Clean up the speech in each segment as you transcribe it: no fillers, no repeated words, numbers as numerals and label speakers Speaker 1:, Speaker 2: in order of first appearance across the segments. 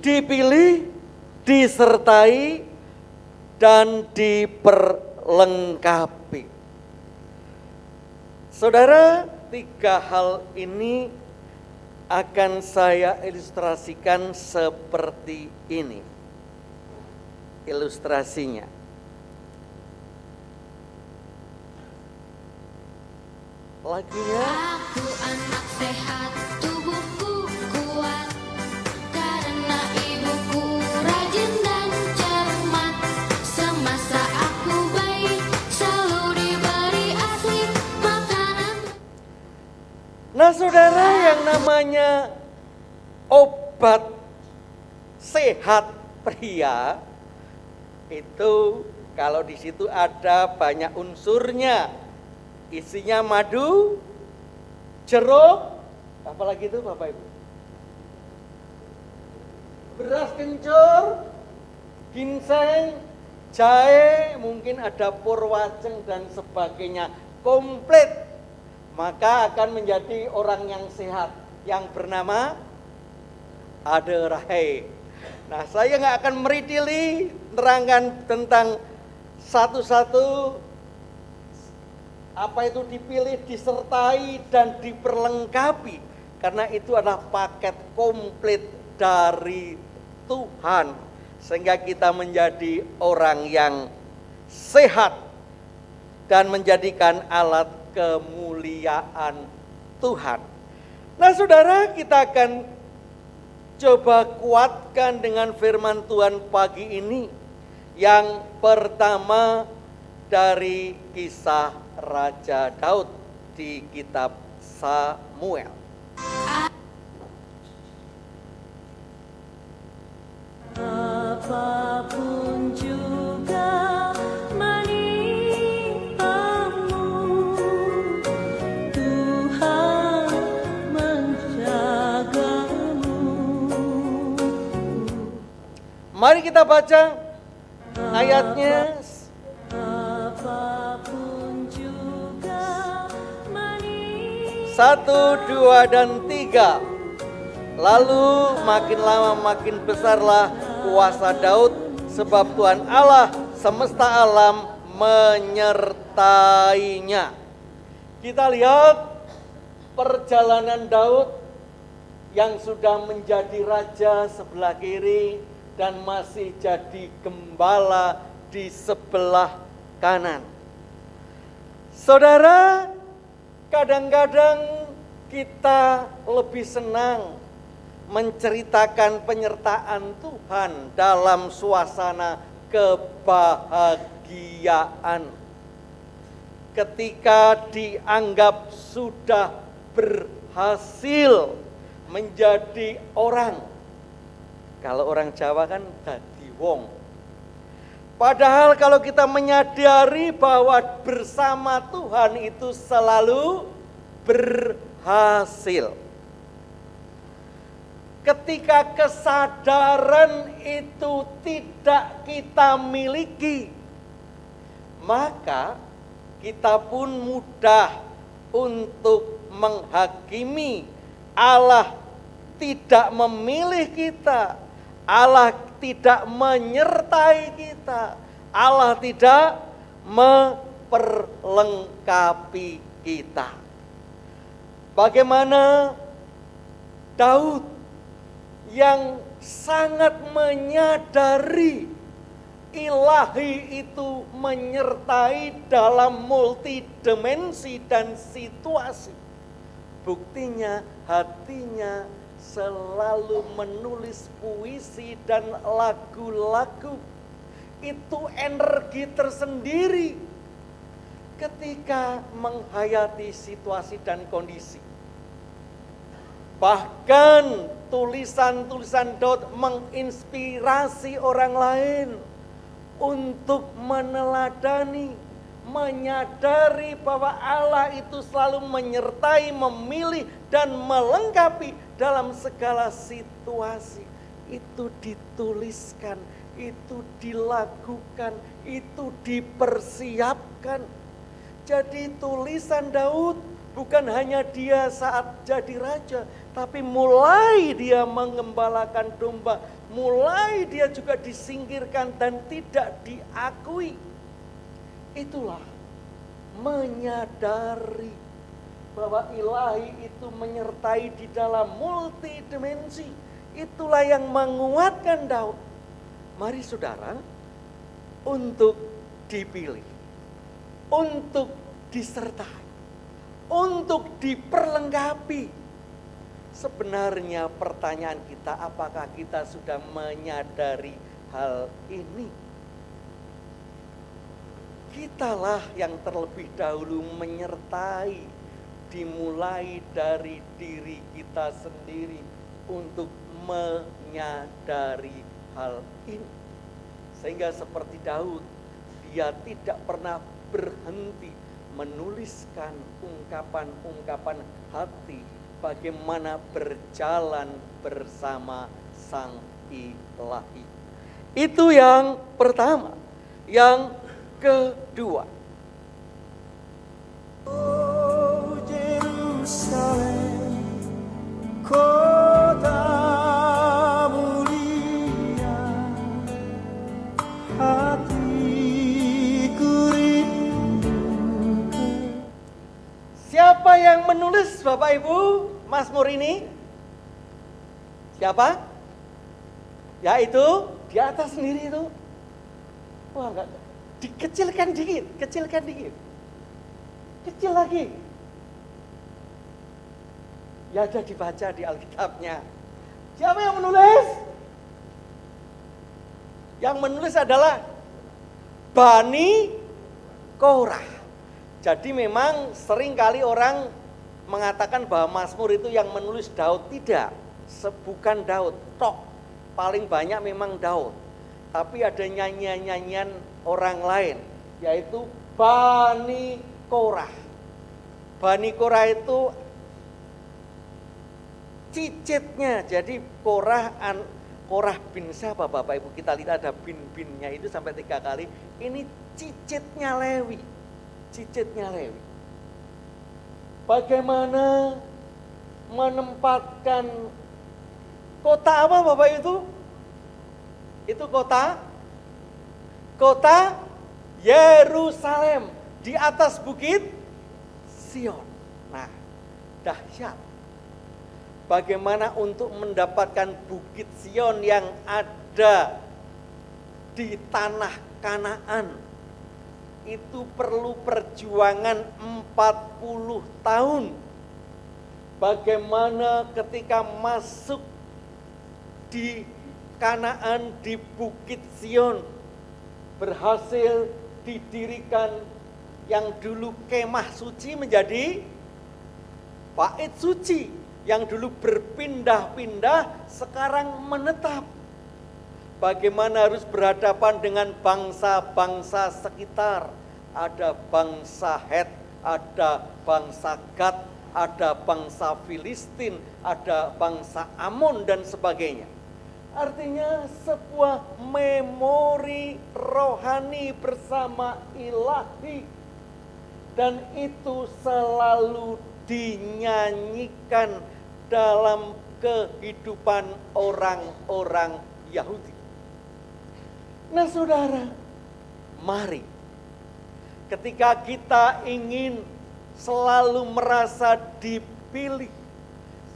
Speaker 1: dipilih, disertai, dan diperlengkapi. Saudara, 3 hal ini akan saya ilustrasikan seperti ini. Ilustrasinya. Lagunya.
Speaker 2: Aku anak sehat, tubuhku kuat, karena ibuku rajin dan cermat. Semasa aku bayi, selalu diberi ASI makanan.
Speaker 1: Nah saudara, yang namanya obat sehat pria itu kalau di situ ada banyak unsurnya. Isinya madu, jeruk, apalagi itu Bapak Ibu? Beras kencur, ginseng, jahe, mungkin ada purwaceng dan sebagainya. Komplit, maka akan menjadi orang yang sehat, yang bernama Aderai. Nah, saya nggak akan meritili terangkan tentang satu-satu apa itu dipilih, disertai, dan diperlengkapi. Karena itu adalah paket komplit dari Tuhan. Sehingga kita menjadi orang yang sehat dan menjadikan alat kemuliaan Tuhan. Nah saudara, kita akan coba kuatkan dengan firman Tuhan pagi ini. Yang pertama dari kisah Raja Daud di kitab Samuel.
Speaker 3: Apapun juga menimpamu, Tuhan menjagamu.
Speaker 1: Mari kita baca ayatnya.
Speaker 3: Apapun juga menimpamu.
Speaker 1: 1, 2, dan 3. Lalu makin lama makin besarlah kuasa Daud, sebab Tuhan Allah semesta alam menyertainya. Kita lihat perjalanan Daud yang sudah menjadi raja sebelah kiri dan masih jadi gembala di sebelah kanan. Saudara, kadang-kadang kita lebih senang menceritakan penyertaan Tuhan dalam suasana kebahagiaan. Ketika dianggap sudah berhasil menjadi orang. Kalau orang Jawa kan dadi wong. Padahal kalau kita menyadari bahwa bersama Tuhan itu selalu berhasil. Ketika kesadaran itu tidak kita miliki, maka kita pun mudah untuk menghakimi. Allah tidak memilih kita, Allah tidak menyertai kita, Allah tidak memperlengkapi kita. Bagaimana Daud yang sangat menyadari ilahi itu menyertai dalam multidimensi dan situasi. Buktinya hatinya selalu menulis puisi dan lagu-lagu. Itu energi tersendiri ketika menghayati situasi dan kondisi. Bahkan tulisan-tulisan Daud menginspirasi orang lain untuk meneladani, menyadari bahwa Allah itu selalu menyertai, memilih, dan melengkapi dalam segala situasi. Itu dituliskan, itu dilakukan, itu dipersiapkan. Jadi tulisan Daud bukan hanya dia saat jadi raja, tapi mulai dia mengembalakan domba, mulai dia juga disingkirkan dan tidak diakui. Itulah menyadari bahwa ilahi itu menyertai di dalam multidimensi. Itulah yang menguatkan Daud. Mari saudara, untuk dipilih, untuk disertai, untuk diperlengkapi. Sebenarnya pertanyaan kita, apakah kita sudah menyadari hal ini? Kitalah yang terlebih dahulu menyertai, dimulai dari diri kita sendiri untuk menyadari hal ini. Sehingga seperti Daud, dia tidak pernah berhenti menuliskan ungkapan-ungkapan hati bagaimana berjalan bersama Sang Ilahi. Itu yang pertama. Yang kedua,
Speaker 4: Oh Yerusalem, kota mulia, hatiku rindu.
Speaker 1: siapa yang menulis Bapak Ibu Mazmur ini? Siapa? Ya itu di atas sendiri itu. Wah, enggak. Dikecilkan dikit, kecilkan dikit. Kecil lagi. Ya ada dibaca di Alkitabnya. Siapa yang menulis? Yang menulis adalah Bani Korah. Jadi memang seringkali orang mengatakan bahwa Mazmur itu yang menulis Daud. Tidak, bukan Daud tok. Paling banyak memang Daud. Tapi ada nyanyian-nyanyian orang lain, yaitu Bani Korah. Bani Korah itu cicitnya. Jadi Korah bin siapa Bapak Ibu? Kita lihat ada bin-binnya itu sampai 3 kali. Ini cicitnya Lewi. Cicitnya Lewi. Bagaimana menempatkan kota apa Bapak itu? Itu kota Yerusalem di atas bukit Sion. Nah, dahsyat. Bagaimana untuk mendapatkan bukit Sion yang ada di tanah Kanaan? Itu perlu perjuangan 40 tahun. Bagaimana ketika masuk di Kanaan, di Bukit Sion, berhasil didirikan yang dulu kemah suci menjadi bait suci, yang dulu berpindah-pindah sekarang menetap. Bagaimana harus berhadapan dengan bangsa-bangsa sekitar. Ada bangsa Het, ada bangsa Gad, ada bangsa Filistin, ada bangsa Amon dan sebagainya. Artinya sebuah memori rohani bersama Ilahi. Dan itu selalu dinyanyikan dalam kehidupan orang-orang Yahudi. Nah saudara, mari ketika kita ingin selalu merasa dipilih,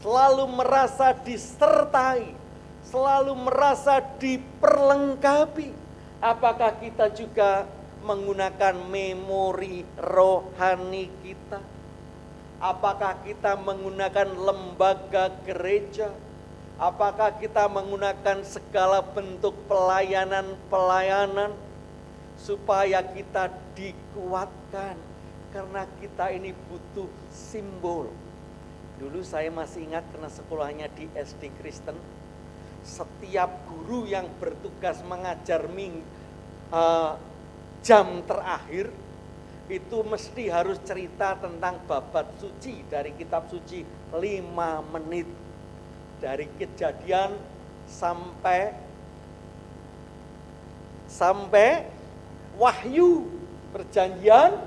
Speaker 1: selalu merasa disertai, selalu merasa diperlengkapi, apakah kita juga menggunakan memori rohani kita? Apakah kita menggunakan lembaga gereja? Apakah kita menggunakan segala bentuk pelayanan-pelayanan supaya kita dikuatkan? Karena kita ini butuh simbol. Dulu saya masih ingat karena sekolahnya di SD Kristen, setiap guru yang bertugas mengajar jam terakhir itu mesti harus cerita tentang babat suci dari kitab suci 5 menit. Dari Kejadian sampai Wahyu, Perjanjian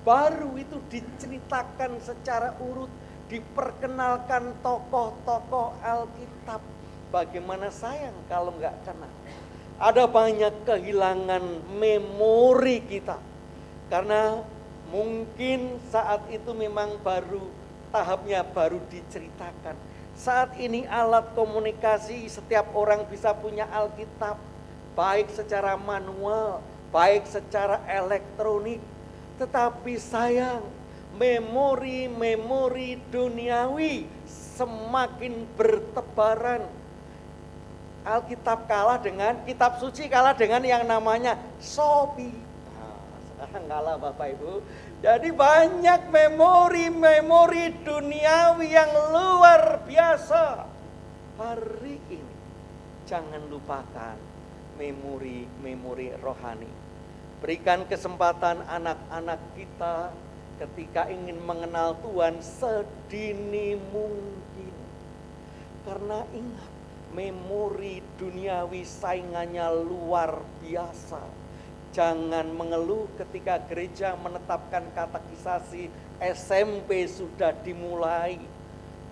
Speaker 1: Baru itu diceritakan secara urut, diperkenalkan tokoh-tokoh Alkitab. bagaimana sayang kalau nggak kenal. Ada banyak kehilangan memori kita. Karena mungkin saat itu memang tahapnya baru diceritakan. Saat ini alat komunikasi, setiap orang bisa punya Alkitab. Baik secara manual, baik secara elektronik. Tetapi sayang, memori-memori duniawi semakin bertebaran. Alkitab kitab suci kalah dengan yang namanya Shopee. Nah, sekarang kalah Bapak Ibu. Jadi banyak memori-memori duniawi yang luar biasa. Hari ini jangan lupakan memori-memori rohani. Berikan kesempatan anak-anak kita ketika ingin mengenal Tuhan sedini mungkin. Karena ingat, memori duniawi saingannya luar biasa. Jangan mengeluh ketika gereja menetapkan katekisasi SMP sudah dimulai.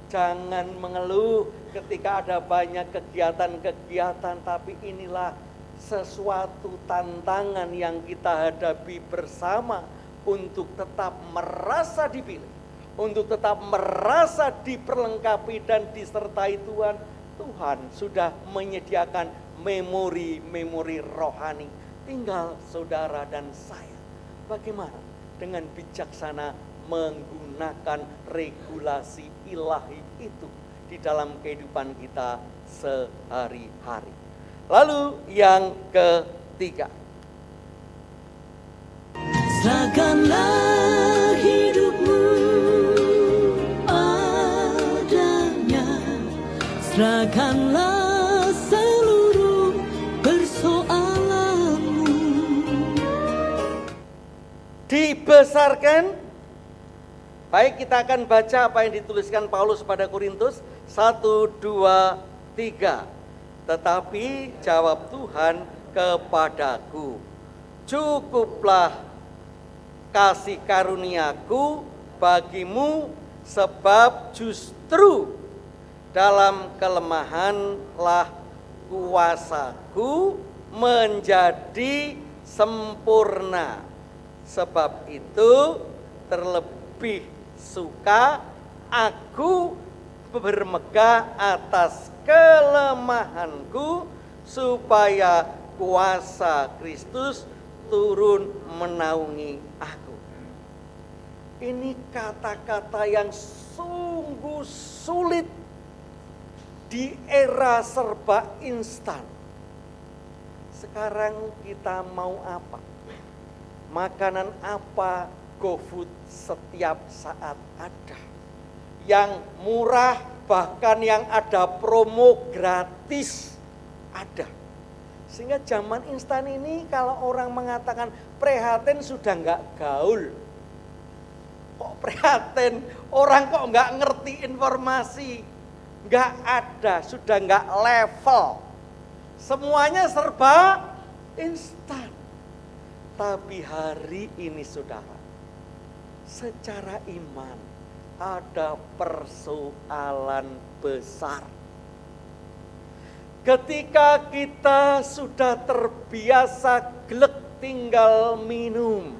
Speaker 1: Jangan mengeluh ketika ada banyak kegiatan-kegiatan, tapi inilah sesuatu tantangan yang kita hadapi bersama untuk tetap merasa dipilih, untuk tetap merasa diperlengkapi dan disertai Tuhan. Tuhan sudah menyediakan memori-memori rohani. Tinggal saudara dan saya bagaimana dengan bijaksana menggunakan regulasi ilahi itu di dalam kehidupan kita sehari-hari. Lalu yang ketiga,
Speaker 3: serahkanlah hidupmu padanya, serahkanlah seluruh persoalanmu.
Speaker 1: Dibesarkan. Baik, kita akan baca apa yang dituliskan Paulus pada Korintus 1, 2, 3. Tetapi jawab Tuhan kepadaku, cukuplah kasih karuniaku bagimu, sebab justru dalam kelemahanlah kuasaku menjadi sempurna. Sebab itu terlebih suka aku bermegah atas kelemahanku, supaya kuasa Kristus turun menaungi aku. Ini kata-kata yang sungguh sulit di era serba instan. Sekarang kita mau apa? Makanan apa? GoFood setiap saat ada. Yang murah, bahkan yang ada promo gratis ada. Sehingga zaman instan ini kalau orang mengatakan prihatin sudah enggak gaul. Kok prihatin? Orang kok enggak ngerti informasi. Enggak ada, sudah enggak level. Semuanya serba instan. Tapi hari ini saudara, secara iman ada persoalan besar. Ketika kita sudah terbiasa glek tinggal minum,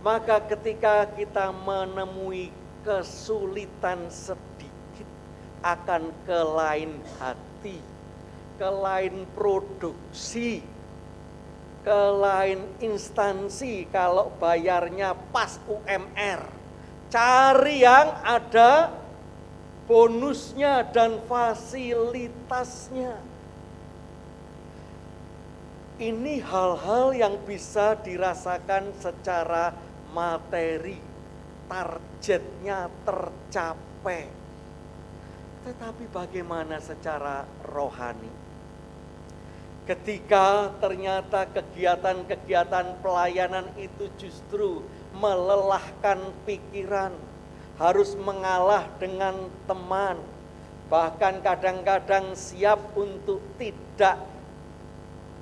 Speaker 1: maka ketika kita menemui kesulitan sedikit akan ke lain hati, ke lain produksi, ke lain instansi. Kalau bayarnya pas UMR, cari yang ada bonusnya dan fasilitasnya. Ini hal-hal yang bisa dirasakan secara materi, targetnya tercapai. Tetapi bagaimana secara rohani? Ketika ternyata kegiatan-kegiatan pelayanan itu justru melelahkan pikiran, harus mengalah dengan teman, bahkan kadang-kadang siap untuk tidak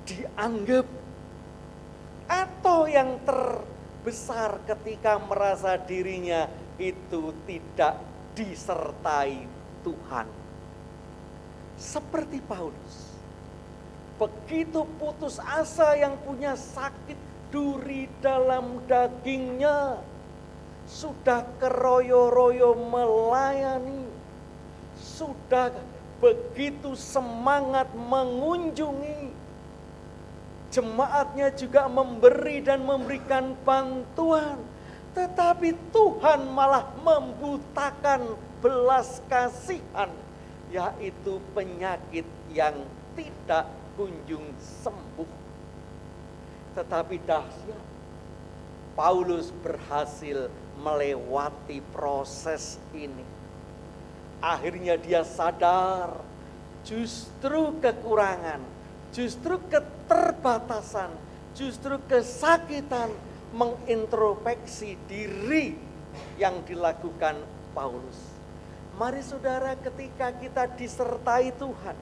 Speaker 1: dianggap, atau yang terbesar ketika merasa dirinya itu tidak disertai Tuhan. seperti Paulus. Begitu putus asa yang punya sakit duri dalam dagingnya, sudah keroyo-royo melayani, sudah begitu semangat mengunjungi, jemaatnya juga memberi dan memberikan bantuan. Tetapi Tuhan malah membutakan belas kasihan, yaitu penyakit yang tidak kunjung sembuh. Tetapi dahsyat, Paulus berhasil melewati proses ini. Akhirnya dia sadar justru kekurangan, justru keterbatasan, justru kesakitan mengintrospeksi diri yang dilakukan Paulus. Mari saudara, ketika kita disertai Tuhan,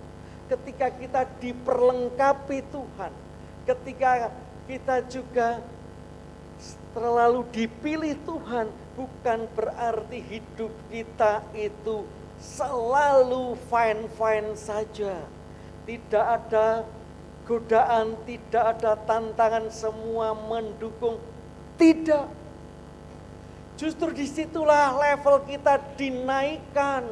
Speaker 1: ketika kita diperlengkapi Tuhan, ketika kita juga terlalu dipilih Tuhan, bukan berarti hidup kita itu selalu fine-fine saja. Tidak ada godaan, tidak ada tantangan, semua mendukung. Tidak. Justru disitulah level kita dinaikkan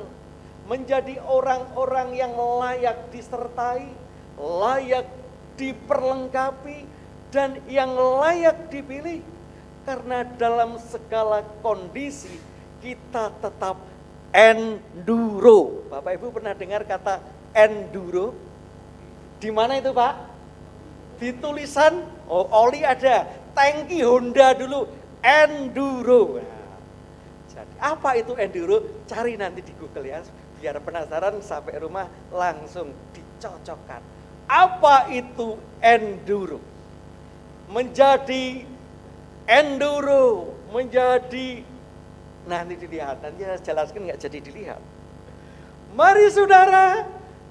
Speaker 1: menjadi orang-orang yang layak disertai, layak diperlengkapi, dan yang layak dipilih. Karena dalam segala kondisi kita tetap enduro. Bapak Ibu pernah dengar kata enduro? Di mana itu Pak? Di tulisan, oli ada, tangki Honda dulu, enduro. Nah, jadi apa itu enduro? Cari nanti di Google ya, biar penasaran sampai rumah langsung dicocokkan. Apa itu enduro? Menjadi enduro, menjadi, nanti dilihat, nanti saya jelaskan nggak jadi dilihat. Mari saudara,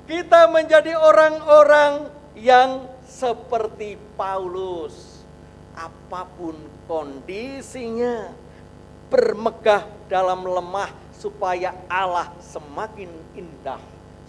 Speaker 1: kita menjadi orang-orang yang seperti Paulus. Apapun kondisinya, bermegah dalam lemah supaya Allah semakin indah.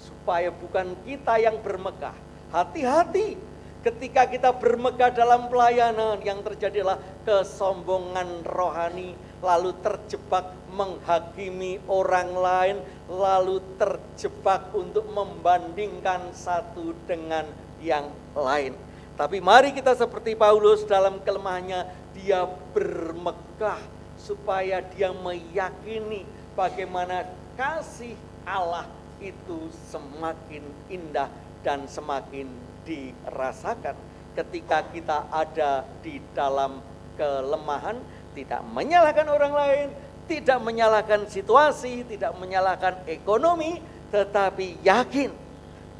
Speaker 1: Supaya bukan kita yang bermegah. Hati-hati ketika kita bermegah dalam pelayanan, yang terjadi adalah kesombongan rohani, lalu terjebak menghakimi orang lain, lalu terjebak untuk membandingkan satu dengan yang lain. Tapi mari kita seperti Paulus, dalam kelemahannya dia bermegah supaya dia meyakini bagaimana kasih Allah itu semakin indah dan semakin dirasakan ketika kita ada di dalam kelemahan. Tidak menyalahkan orang lain, tidak menyalahkan situasi, tidak menyalahkan ekonomi, tetapi yakin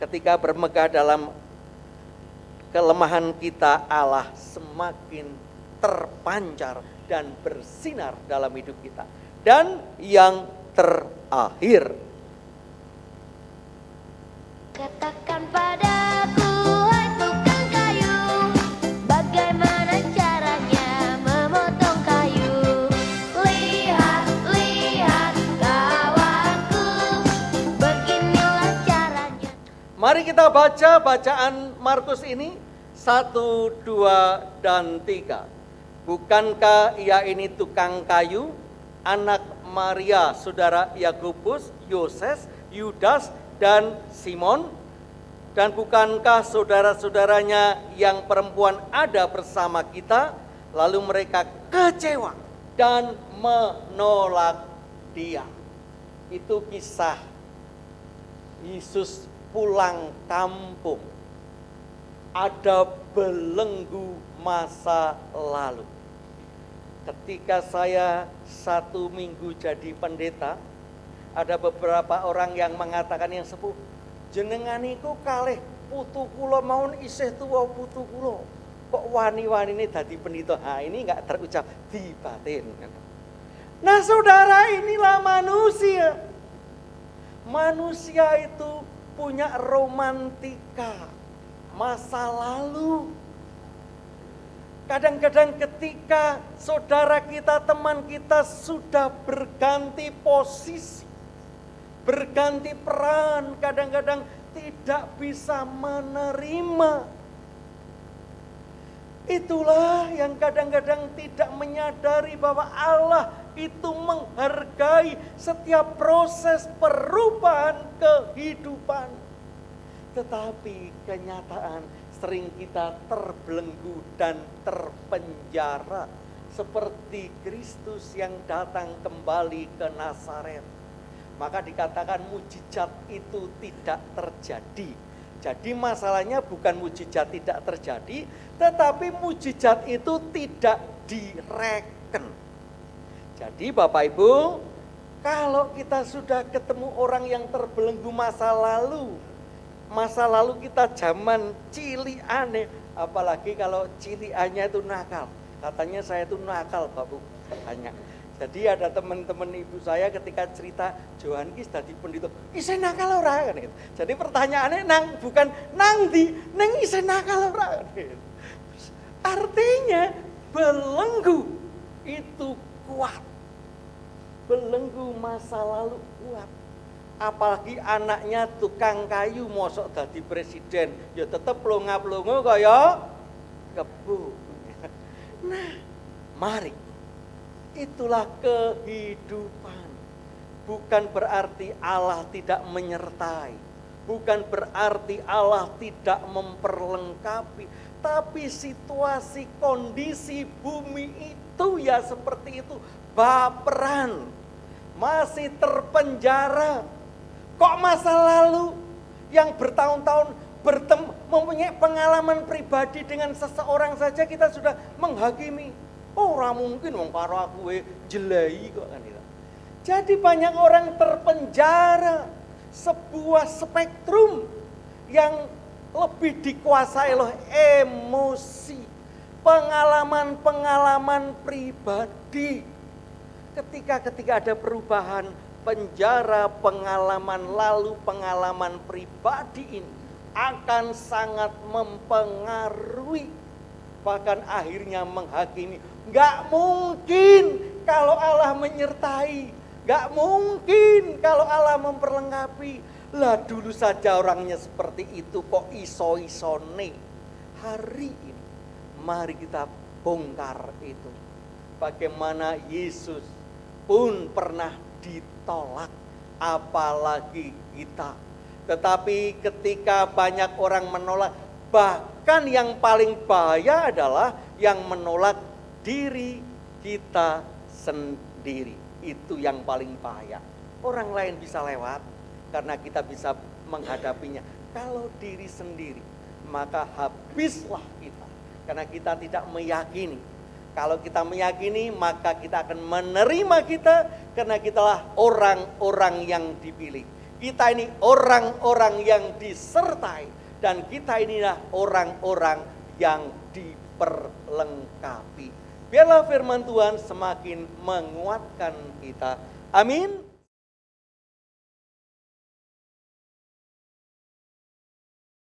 Speaker 1: ketika bermegah dalam kelemahan kita, Allah semakin terpancar dan bersinar dalam hidup kita. Dan yang terakhir,
Speaker 2: Katakan padaku, hai tukang kayu, bagaimana caranya memotong kayu? Lihat, lihat kawanku, beginilah caranya.
Speaker 1: mari kita baca bacaan Markus ini 1, 2, dan 3. Bukankah ia ini tukang kayu, anak Maria, saudara Yakobus, Yoses, Yudas, dan Simon? Dan bukankah saudara-saudaranya yang perempuan ada bersama kita? Lalu mereka kecewa dan menolak dia. Itu kisah Yesus pulang kampung. Ada belenggu masa lalu. Ketika saya 1 minggu jadi pendeta, ada beberapa orang yang mengatakan, yang sepuh, jenengan iku kalih putu kula maun isih tuwa putu kula. Kok wani-wani ini dadi pendeta? Nah, ini enggak terucap di batin. Nah saudara, inilah manusia. Manusia itu punya romantika masa lalu. Kadang-kadang ketika saudara kita, teman kita sudah berganti posisi, berganti peran, kadang-kadang tidak bisa menerima. Itulah yang kadang-kadang tidak menyadari bahwa Allah itu menghargai setiap proses perubahan kehidupan. Tetapi kenyataan sering kita terbelenggu dan terpenjara. Seperti Kristus yang datang kembali ke Nazaret. Maka dikatakan mujizat itu tidak terjadi. Jadi masalahnya bukan mujizat tidak terjadi, tetapi mujizat itu tidak direken. Jadi Bapak Ibu, kalau kita sudah ketemu orang yang terbelenggu masa lalu kita zaman ciliane, apalagi kalau ciliannya itu nakal. Katanya saya itu nakal Bapak Ibu, katanya. Jadi ada teman-teman ibu saya ketika cerita Johan ki dadi pendito, isih nakal ora kan gitu. Jadi pertanyaannya bukan nang di, neng isih nakal ora gitu. Artinya belenggu itu kuat. Belenggu masa lalu kuat. Apalagi anaknya tukang kayu mosok dadi presiden, ya tetep plonga-plongo kaya kebo. Nah, mari. Itulah kehidupan. Bukan berarti Allah tidak menyertai. Bukan berarti Allah tidak memperlengkapi. Tapi situasi kondisi bumi itu ya seperti itu. Baperan. Masih terpenjara. Kok masa lalu yang bertahun-tahun mempunyai pengalaman pribadi dengan seseorang saja kita sudah menghakimi. Ora mungkin wong karo aku jelai kok kan itu. Jadi banyak orang terpenjara, sebuah spektrum yang lebih dikuasai oleh emosi, pengalaman-pengalaman pribadi. Ketika ada perubahan, penjara, pengalaman lalu, pengalaman pribadi ini akan sangat mempengaruhi, bahkan akhirnya menghakimi. Gak mungkin kalau Allah menyertai, gak mungkin kalau Allah memperlengkapi. Lah dulu saja orangnya seperti itu kok iso-isone. Hari ini mari kita bongkar itu. Bagaimana Yesus pun pernah ditolak, apalagi kita. Tetapi ketika banyak orang menolak, bahkan yang paling bahaya adalah yang menolak diri kita sendiri. Itu yang paling bahaya. Orang lain bisa lewat karena kita bisa menghadapinya. Kalau diri sendiri, maka habislah kita. Karena kita tidak meyakini. Kalau kita meyakini, maka kita akan menerima kita. Karena kitalah orang-orang yang dipilih. Kita ini orang-orang yang disertai. Dan kita inilah orang-orang yang diperlengkapi. Biarlah firman Tuhan semakin menguatkan kita. Amin.